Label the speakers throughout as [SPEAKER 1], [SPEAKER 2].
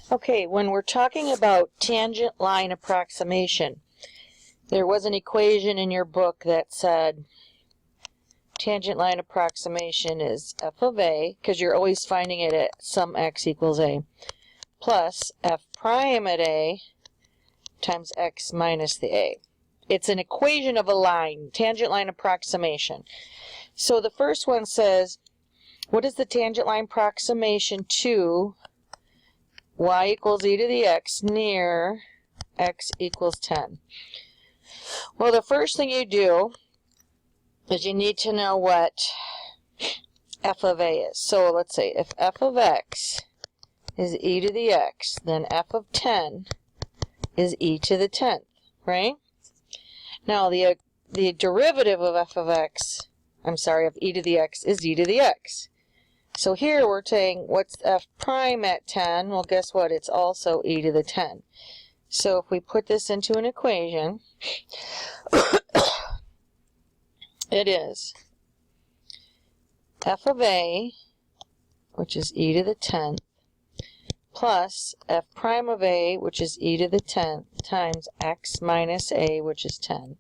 [SPEAKER 1] Okay, when we're talking about tangent line approximation, there was an equation in your book that said tangent line approximation is f of a, because you're always finding it at some x equals a, plus f prime at a times x minus the a. It's an equation of a line, tangent line approximation. So the first one says, what is the tangent line approximation to y equals e to the x near x equals 10? Well, the first thing you do is you need to know what f of a is. So let's say if f of x is e to the x, then f of 10 is e to the 10th, right? Now the derivative of f of x, of e to the x, is e to the x. So here we're saying, what's f prime at 10? Well, guess what? It's also e to the 10. So if we put this into an equation, it is f of a, which is e to the 10th, plus f prime of a, which is e to the 10th, times x minus a, which is 10.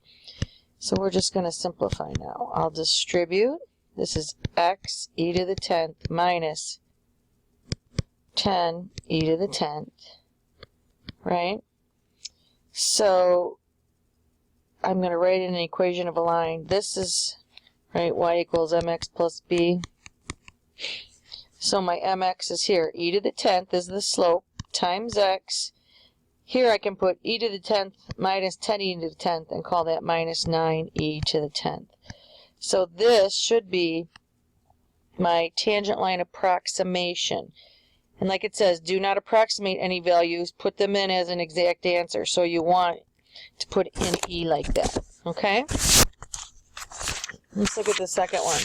[SPEAKER 1] So we're just going to simplify now. I'll distribute. This is x e to the 10th minus 10 e to the 10th, right? So I'm going to write in an equation of a line. This is, right, y equals mx plus b. So my mx is here. E to the 10th is the slope times x. Here I can put e to the 10th minus 10e to the 10th and call that minus 9e to the 10th. So this should be my tangent line approximation. And like it says, do not approximate any values, put them in as an exact answer. So you want to put in e like that, okay? Let's look at the second one.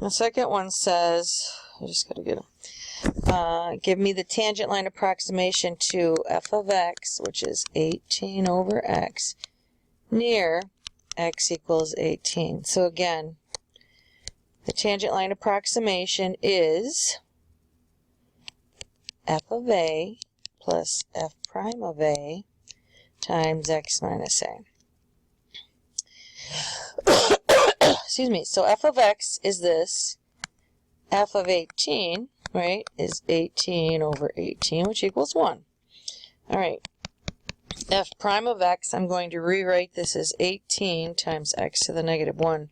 [SPEAKER 1] The second one says, I just got to get them. Give me the tangent line approximation to f of x, which is 18 over x, near x equals 18. So again, the tangent line approximation is f of a plus f prime of a times x minus a. Excuse me. So f of x is this. F of 18, right, is 18 over 18, which equals 1. All right. F prime of x, I'm going to rewrite this as 18 times x to the negative 1,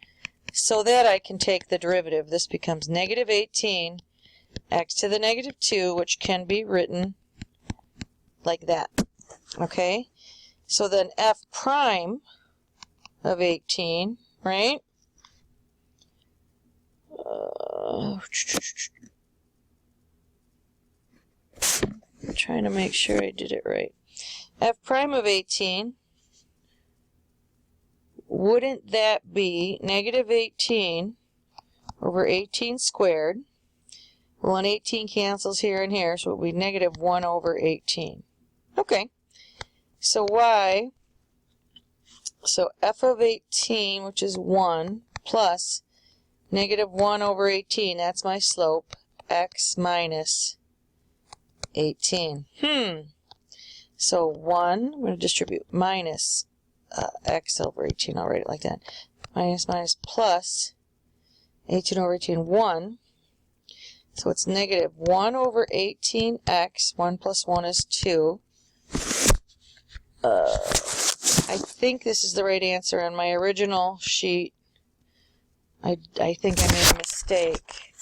[SPEAKER 1] so that I can take the derivative. This becomes negative 18 x to the negative 2, which can be written like that. Okay? So then f prime of 18, right? I'm trying to make sure I did it right. F prime of 18, wouldn't that be negative 18 over 18 squared? Well, and 18 cancels here and here, so it would be negative 1 over 18. Okay, so so f of 18, which is 1, plus negative 1 over 18, that's my slope, x minus 18. So 1, I'm going to distribute minus x over 18, I'll write it like that, minus plus 18 over 18, 1. So it's negative 1 over 18x, 1 plus 1 is 2. I think this is the right answer. On my original sheet, I think I made a mistake,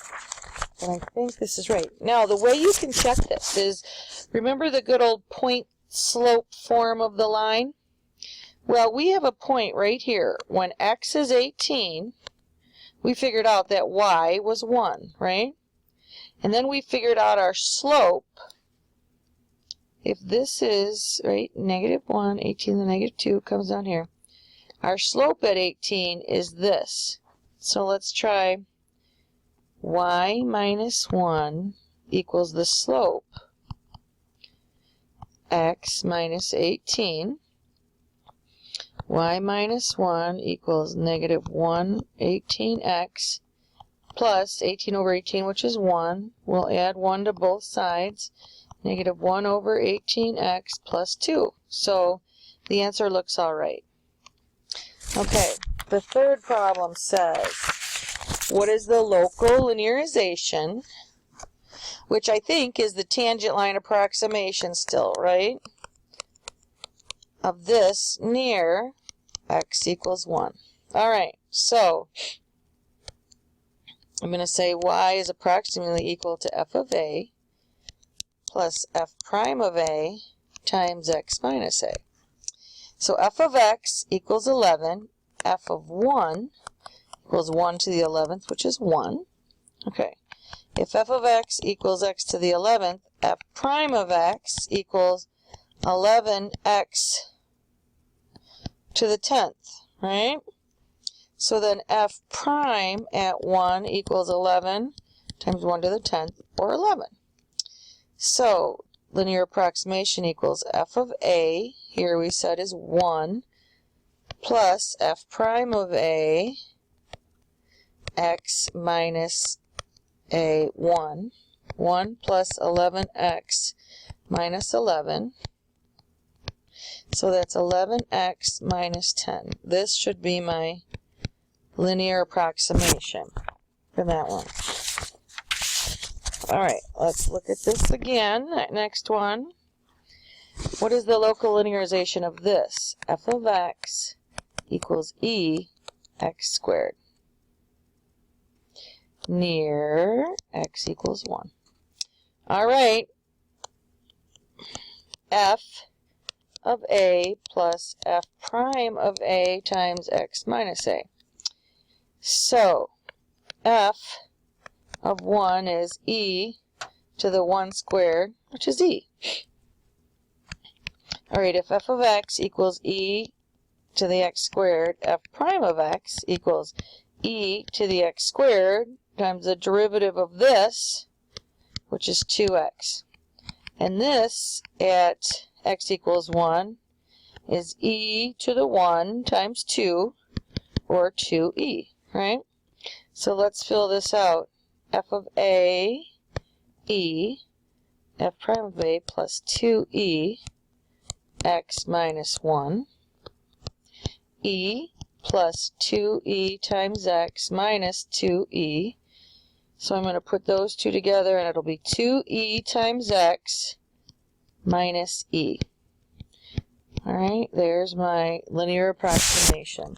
[SPEAKER 1] but I think this is right. Now, the way you can check this is, remember the good old point slope form of the line? Well, we have a point right here. When x is 18, we figured out that y was 1, right? And then we figured out our slope. If this is, right, negative 1, 18 to the negative 2 comes down here. Our slope at 18 is this. So let's try y minus 1 equals the slope, x minus 18. Y minus 1 equals negative 1 18x plus 18 over 18, which is 1. We'll add 1 to both sides. Negative 1 over 18x plus 2. So the answer looks all right. Okay, the third problem says, what is the local linearization, which I think is the tangent line approximation still, right, of this near x equals 1. All right, so I'm going to say y is approximately equal to f of a plus f prime of a times x minus a. So f of x equals 11, f of 1 equals 1 to the 11th, which is 1. Okay, if f of x equals x to the 11th, f prime of x equals 11x to the 10th, right? So then f prime at 1 equals 11 times 1 to the 10th, or 11. So linear approximation equals f of a, here we said is 1, plus f prime of a, x minus a 1. 1 plus 11x minus 11. So that's 11x minus 10. This should be my linear approximation for that one. All right, let's look at this again. Next one. What is the local linearization of this? F of x equals e x squared near x equals 1. All right. F of a plus f prime of a times x minus a. So f of 1 is e to the 1 squared, which is e. All right, if f of x equals e to the x squared, f prime of x equals e to the x squared times the derivative of this, which is 2x. And this at x equals 1 is e to the 1 times 2, or 2e, right? So let's fill this out. F of a, e, f prime of a plus 2e, x minus 1, e plus 2e times x minus 2e. So I'm going to put those two together, and it'll be 2e times x minus e. All right, there's my linear approximation.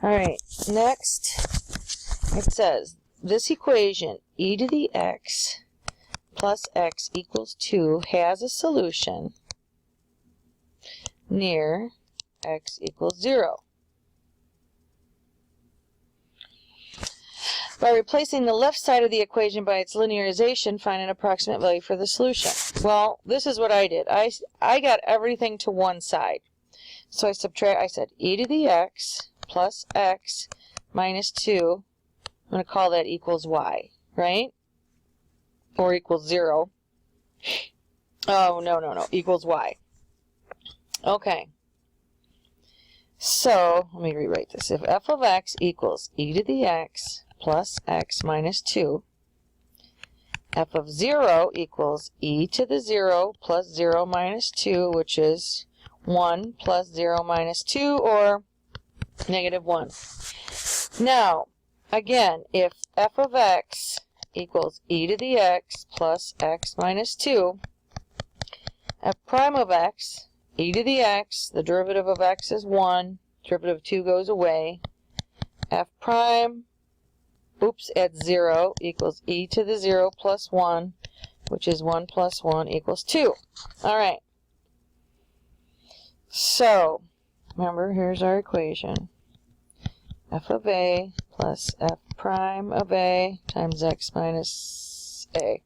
[SPEAKER 1] All right, next it says this equation, e to the x plus x equals 2, has a solution near x equals 0. By replacing the left side of the equation by its linearization, find an approximate value for the solution. Well, this is what I did. I got everything to one side. So I said e to the x plus x minus 2, I'm going to call that equals y, right? Or equals 0. Oh, no, equals y. Okay. So, let me rewrite this. If f of x equals e to the x plus x minus 2, f of 0 equals e to the 0 plus 0 minus 2, which is 1 plus 0 minus 2, or negative 1. Now, again, if f of x equals e to the x plus x minus 2, f prime of x, e to the x, the derivative of x is 1, derivative of 2 goes away, f prime, at 0 equals e to the 0 plus 1, which is 1 plus 1 equals 2. All right. So, remember, here's our equation. F of a plus f prime of a times x minus a.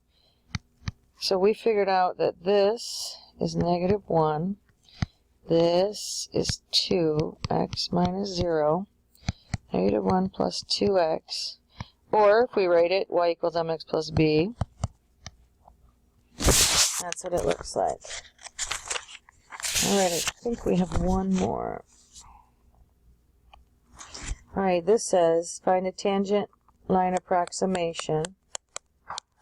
[SPEAKER 1] So we figured out that this is negative 1. This is 2x minus 0. Negative 1 plus 2x. Or, if we write it, y equals mx plus b. That's what it looks like. Alright, I think we have one more. Alright, this says find a tangent line approximation.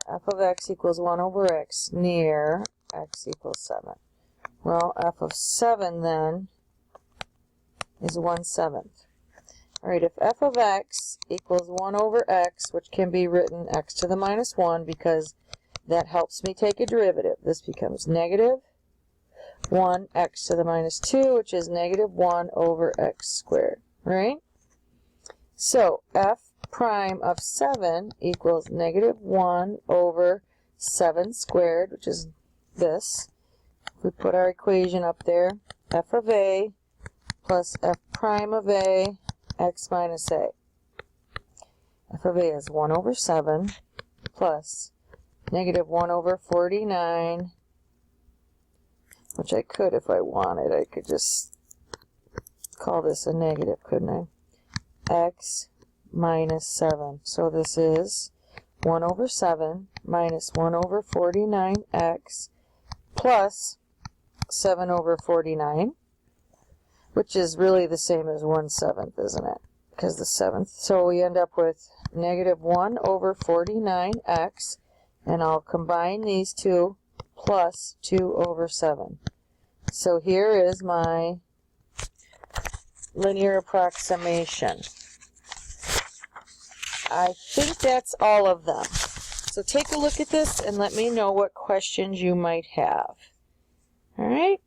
[SPEAKER 1] F of x equals 1 over x near x equals 7. Well, f of 7 then is 1/7. Alright, if f of x equals 1 over x, which can be written x to the minus 1 because that helps me take a derivative, this becomes negative 1 x to the minus 2, which is negative 1 over x squared, right? So f prime of 7 equals negative 1 over 7 squared, which is this. We put our equation up there, f of a plus f prime of a, x minus a. F of a is 1 over 7 plus negative 1 over 49, which I could if I wanted. I could just call this a negative, couldn't I? X minus 7. So this is 1 over 7 minus 1 over 49x plus 7 over 49, which is really the same as 1/7, isn't it? Because the 7th. So we end up with negative 1 over 49x, and I'll combine these two plus 2 over 7. So here is my linear approximation. I think that's all of them. So take a look at this and let me know what questions you might have. All right?